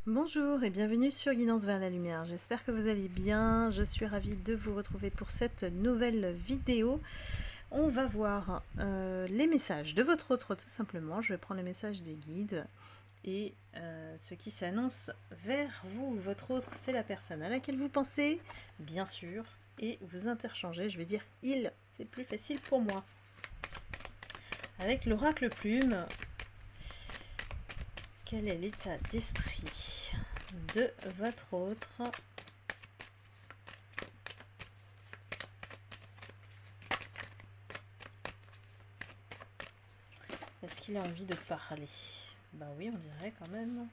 Bonjour et bienvenue sur Guidance vers la lumière. J'espère que vous allez bien. Je suis ravie de vous retrouver pour cette nouvelle vidéo. On va voir les messages de votre autre tout simplement. Je vais prendre les messages des guides et ce qui s'annonce vers vous. Votre autre, c'est la personne à laquelle vous pensez, bien sûr, et vous interchangez. Je vais dire il, c'est plus facile pour moi. Avec l'oracle plume, quel est l'état d'esprit de votre autre? Est-ce qu'il a envie de parler? Bah oui, on dirait quand même.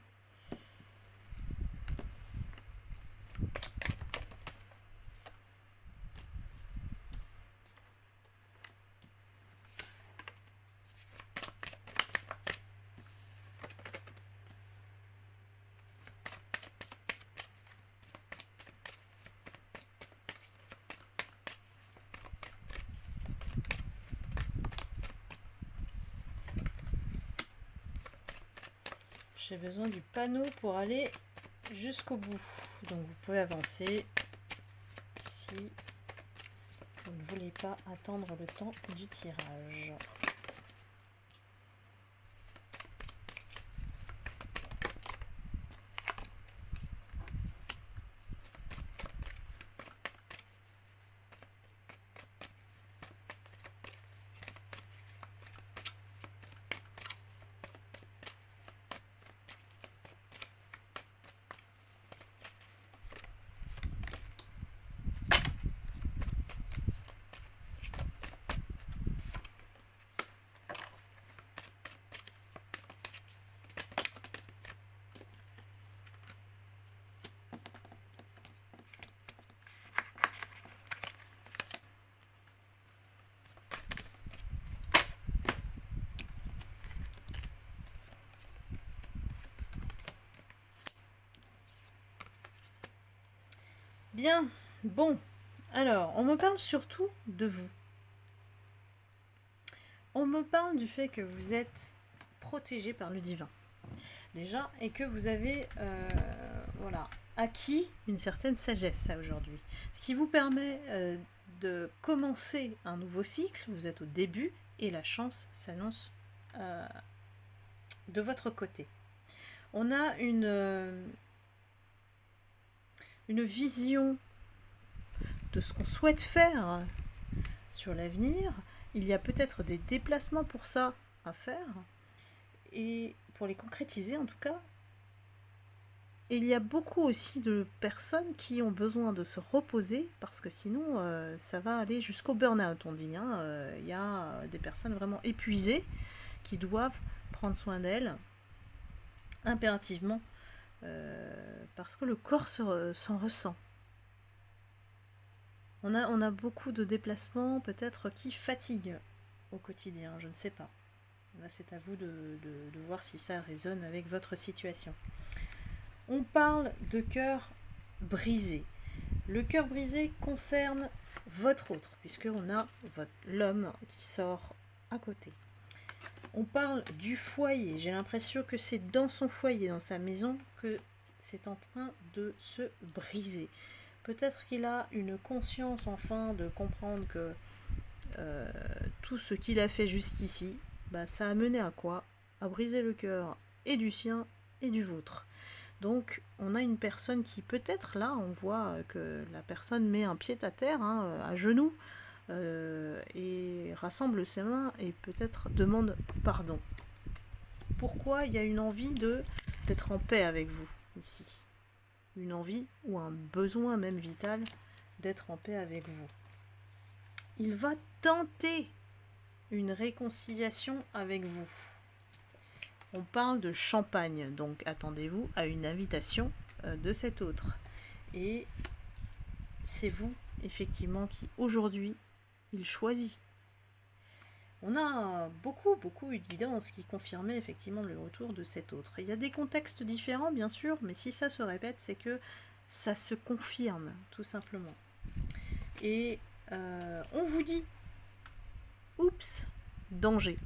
J'ai besoin du panneau pour aller jusqu'au bout. Donc vous pouvez avancer si vous ne voulez pas attendre le temps du tirage. Bien, bon, alors, on me parle surtout de vous. On me parle du fait que vous êtes protégé par le divin, déjà, et que vous avez, acquis une certaine sagesse aujourd'hui. Ce qui vous permet de commencer un nouveau cycle, vous êtes au début, et la chance s'annonce de votre côté. On a une vision de ce qu'on souhaite faire sur l'avenir. Il y a peut-être des déplacements pour ça à faire, et pour les concrétiser en tout cas. Et il y a beaucoup aussi de personnes qui ont besoin de se reposer, parce que sinon ça va aller jusqu'au burn-out, on dit. Il y a des personnes vraiment épuisées qui doivent prendre soin d'elles impérativement, parce que le corps s'en ressent. On a beaucoup de déplacements peut-être qui fatiguent au quotidien, je ne sais pas. Là, c'est à vous de voir si ça résonne avec votre situation. On parle de cœur brisé. Le cœur brisé concerne votre autre, puisqu'on a l'homme qui sort à côté. On parle du foyer. J'ai l'impression que c'est dans son foyer, dans sa maison, que c'est en train de se briser. Peut-être qu'il a une conscience enfin de comprendre que tout ce qu'il a fait jusqu'ici, ça a mené à quoi? À briser le cœur et du sien et du vôtre. Donc on a une personne qui peut-être là, on voit que la personne met un pied à terre, à genoux, et rassemble ses mains et peut-être demande pardon. Pourquoi il y a une envie d'être en paix avec vous ici? Une envie ou un besoin même vital d'être en paix avec vous. Il va tenter une réconciliation avec vous. On parle de champagne, donc attendez-vous à une invitation de cet autre. Et c'est vous, effectivement, qui aujourd'hui, il choisit. On a beaucoup d'évidence qui confirmait effectivement le retour de cet autre. Il y a des contextes différents, bien sûr, mais si ça se répète, c'est que ça se confirme, tout simplement. Et on vous dit, oups, danger.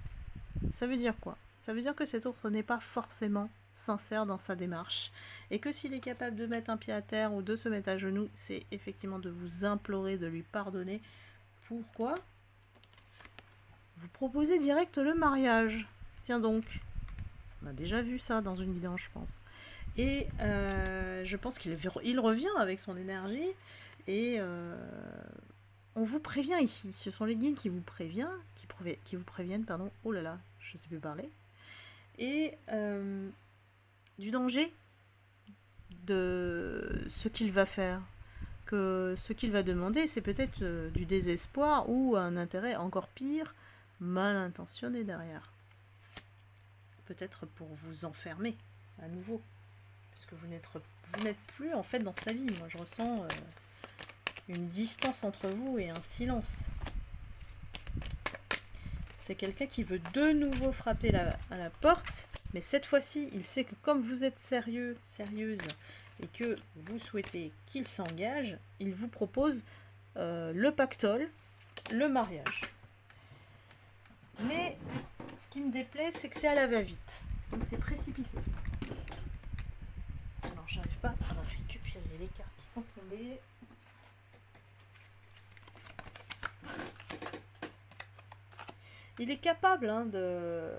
Ça veut dire quoi? Ça veut dire que cet autre n'est pas forcément sincère dans sa démarche. Et que s'il est capable de mettre un pied à terre ou de se mettre à genoux, c'est effectivement de vous implorer, de lui pardonner. Pourquoi ? Vous proposez direct le mariage. Tiens donc. On a déjà vu ça dans une vidéo, je pense. Et je pense qu'il revient avec son énergie. Et on vous prévient ici. Ce sont les guides qui vous préviennent. Qui vous préviennent, pardon. Oh là là, je ne sais plus parler. Et du danger de ce qu'il va faire. Que ce qu'il va demander, c'est peut-être du désespoir ou un intérêt encore pire, mal intentionné derrière. Peut-être pour vous enfermer à nouveau. Parce que vous n'êtes plus en fait dans sa vie. Moi je ressens une distance entre vous et un silence. C'est quelqu'un qui veut de nouveau frapper à la porte, mais cette fois-ci, il sait que comme vous êtes sérieuse, et que vous souhaitez qu'il s'engage, il vous propose le pactole, le mariage. Mais ce qui me déplaît, c'est que c'est à la va-vite. Donc c'est précipité. Alors j'arrive pas à récupérer les cartes qui sont tombées. Il est capable de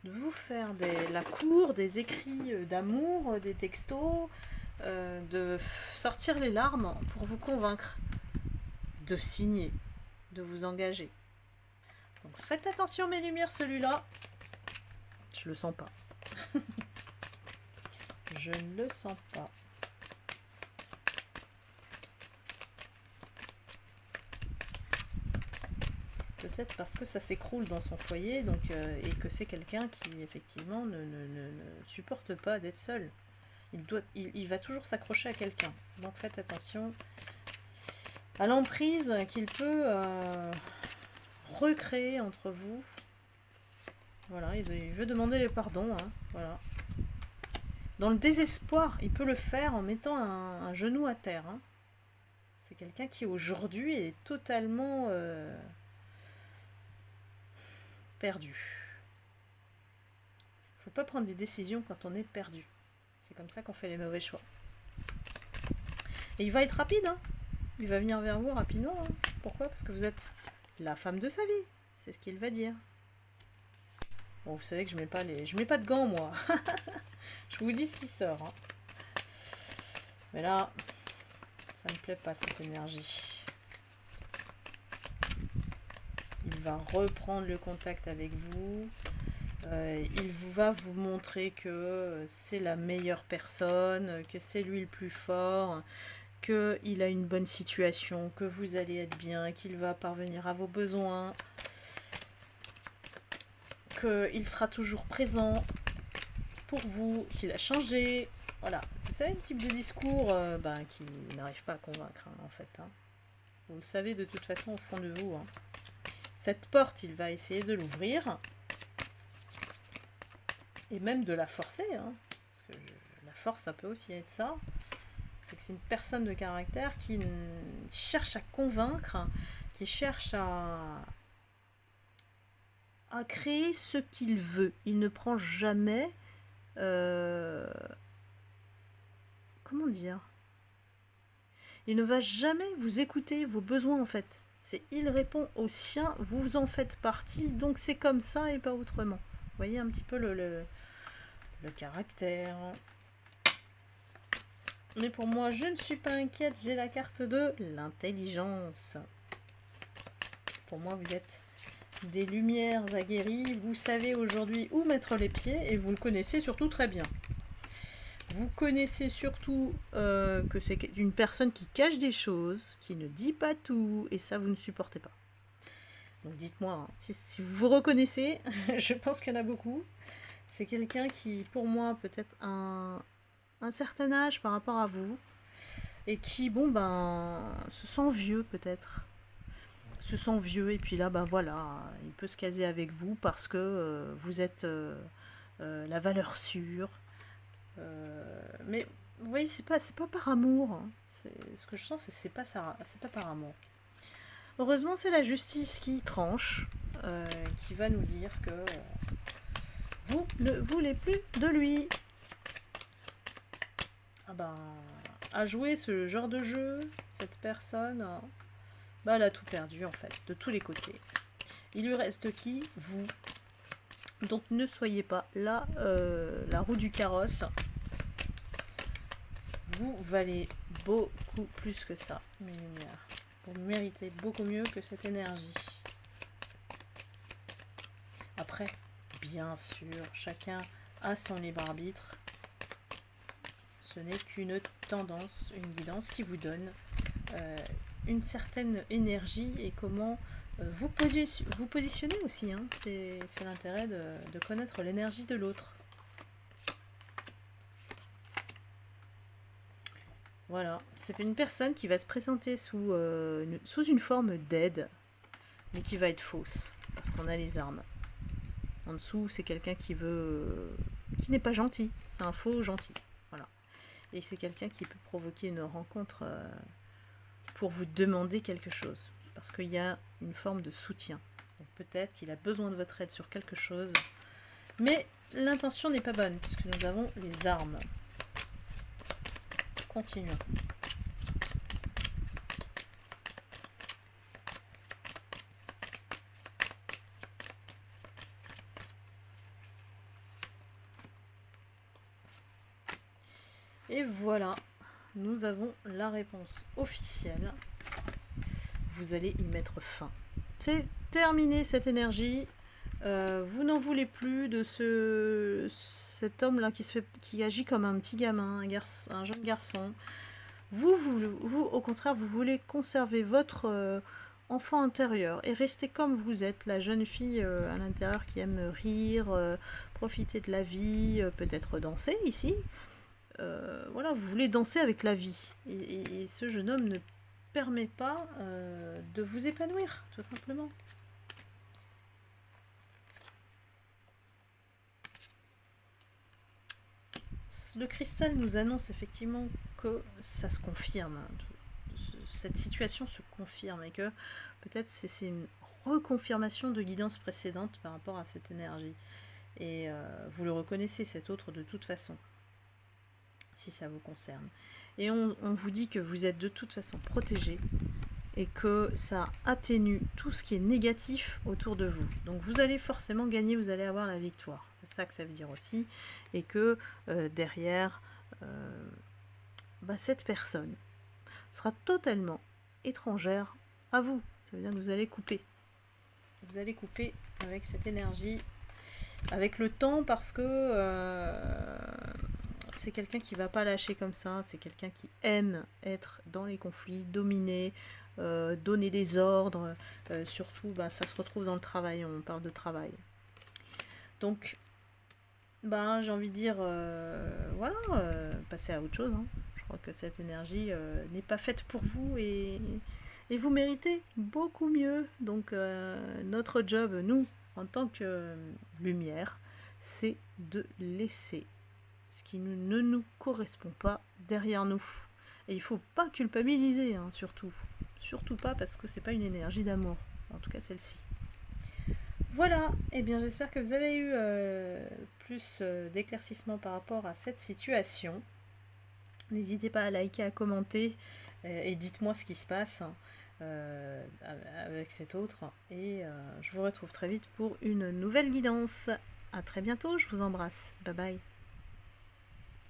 vous faire la cour, des écrits d'amour, des textos, de sortir les larmes pour vous convaincre de signer, de vous engager. Donc faites attention mes lumières, celui-là, je le sens pas. Je ne le sens pas. Peut-être parce que ça s'écroule dans son foyer, donc, et que c'est quelqu'un qui effectivement ne supporte pas d'être seul. Il va toujours s'accrocher à quelqu'un. Donc faites attention à l'emprise qu'il peut recréer entre vous. Voilà, il veut demander les pardons. Hein, voilà. Dans le désespoir, il peut le faire en mettant un genou à terre. Hein. C'est quelqu'un qui aujourd'hui est totalement perdu. Faut pas prendre des décisions quand on est perdu. C'est comme ça qu'on fait les mauvais choix. Et il va être rapide, hein. Il va venir vers vous rapidement. Hein. Pourquoi ? Parce que vous êtes la femme de sa vie. C'est ce qu'il va dire. Bon, vous savez que je mets pas de gants, moi. Je vous dis ce qui sort. Hein. Mais là, ça me plaît pas, cette énergie. Il va reprendre le contact avec vous. Il va vous montrer que c'est la meilleure personne, que c'est lui le plus fort, qu'il a une bonne situation, que vous allez être bien, qu'il va parvenir à vos besoins, qu'il sera toujours présent pour vous, qu'il a changé. Voilà, vous savez, le type de discours qui n'arrive pas à convaincre, hein, en fait. Hein. Vous le savez de toute façon au fond de vous. Hein. Cette porte, il va essayer de l'ouvrir. Et même de la forcer. Hein, parce que la force, ça peut aussi être ça. C'est que c'est une personne de caractère qui cherche à convaincre, qui cherche à créer ce qu'il veut. Il ne prend jamais... comment dire ? Il ne va jamais vous écouter vos besoins, en fait. Il répond aux siens, vous en faites partie, donc c'est comme ça et pas autrement. Vous voyez un petit peu le caractère. Mais pour moi, je ne suis pas inquiète, j'ai la carte de l'intelligence. Pour moi, vous êtes des lumières aguerries, vous savez aujourd'hui où mettre les pieds et vous le connaissez surtout très bien. Vous connaissez surtout que c'est une personne qui cache des choses, qui ne dit pas tout, et ça, vous ne supportez pas. Donc dites-moi, hein, si vous vous reconnaissez, je pense qu'il y en a beaucoup. C'est quelqu'un qui, pour moi, peut-être un certain âge par rapport à vous, et qui, se sent vieux peut-être. Se sent vieux, et puis là, voilà, il peut se caser avec vous parce que vous êtes la valeur sûre. Mais vous voyez, c'est pas par amour. Hein. Ce que je sens, c'est pas par amour. Heureusement, c'est la justice qui tranche, qui va nous dire que vous ne voulez plus de lui. Ah ben, à jouer ce genre de jeu, cette personne, bah elle a tout perdu en fait, de tous les côtés. Il lui reste qui? Vous. Donc ne soyez pas là, la roue du carrosse. Vous valez beaucoup plus que ça, mes lumières. Vous méritez beaucoup mieux que cette énergie. Après, bien sûr, chacun a son libre arbitre. Ce n'est qu'une tendance, une guidance qui vous donne une certaine énergie et comment vous positionnez aussi. Hein. C'est l'intérêt de connaître l'énergie de l'autre. Voilà, c'est une personne qui va se présenter sous une forme d'aide, mais qui va être fausse, parce qu'on a les armes. En dessous, c'est quelqu'un qui n'est pas gentil, c'est un faux gentil. Voilà. Et c'est quelqu'un qui peut provoquer une rencontre pour vous demander quelque chose, parce qu'il y a une forme de soutien. Donc peut-être qu'il a besoin de votre aide sur quelque chose, mais l'intention n'est pas bonne, puisque nous avons les armes. Continuons. Et voilà, nous avons la réponse officielle. Vous allez y mettre fin. C'est terminé cette énergie. Vous n'en voulez plus de cet homme-là qui agit comme un petit gamin, un jeune garçon. Vous, au contraire, vous voulez conserver votre enfant intérieur et rester comme vous êtes, la jeune fille à l'intérieur qui aime rire, profiter de la vie, peut-être danser ici. Voilà, vous voulez danser avec la vie. Et ce jeune homme ne permet pas de vous épanouir, tout simplement. Le cristal nous annonce effectivement que ça se confirme. Cette situation se confirme et que peut-être c'est une reconfirmation de guidance précédente par rapport à cette énergie. Et vous le reconnaissez, cet autre, de toute façon, si ça vous concerne. Et on vous dit que vous êtes de toute façon protégé et que ça atténue tout ce qui est négatif autour de vous. Donc vous allez forcément gagner, vous allez avoir la victoire. C'est ça que ça veut dire aussi. Et que derrière, cette personne sera totalement étrangère à vous. Ça veut dire que vous allez couper. Vous allez couper avec cette énergie, avec le temps, parce que c'est quelqu'un qui ne va pas lâcher comme ça. C'est quelqu'un qui aime être dans les conflits, dominer, donner des ordres. Surtout, ça se retrouve dans le travail. On parle de travail. Donc, j'ai envie de dire, passez à autre chose. Hein. Je crois que cette énergie n'est pas faite pour vous et vous méritez beaucoup mieux. Donc, notre job, nous, en tant que lumière, c'est de laisser ce qui ne nous correspond pas derrière nous. Et il ne faut pas culpabiliser, hein, surtout. Surtout pas, parce que c'est pas une énergie d'amour. En tout cas, celle-ci. Voilà, et bien j'espère que vous avez eu plus d'éclaircissement par rapport à cette situation. N'hésitez pas à liker, à commenter et dites-moi ce qui se passe avec cet autre. Et je vous retrouve très vite pour une nouvelle guidance. À très bientôt, je vous embrasse. Bye bye.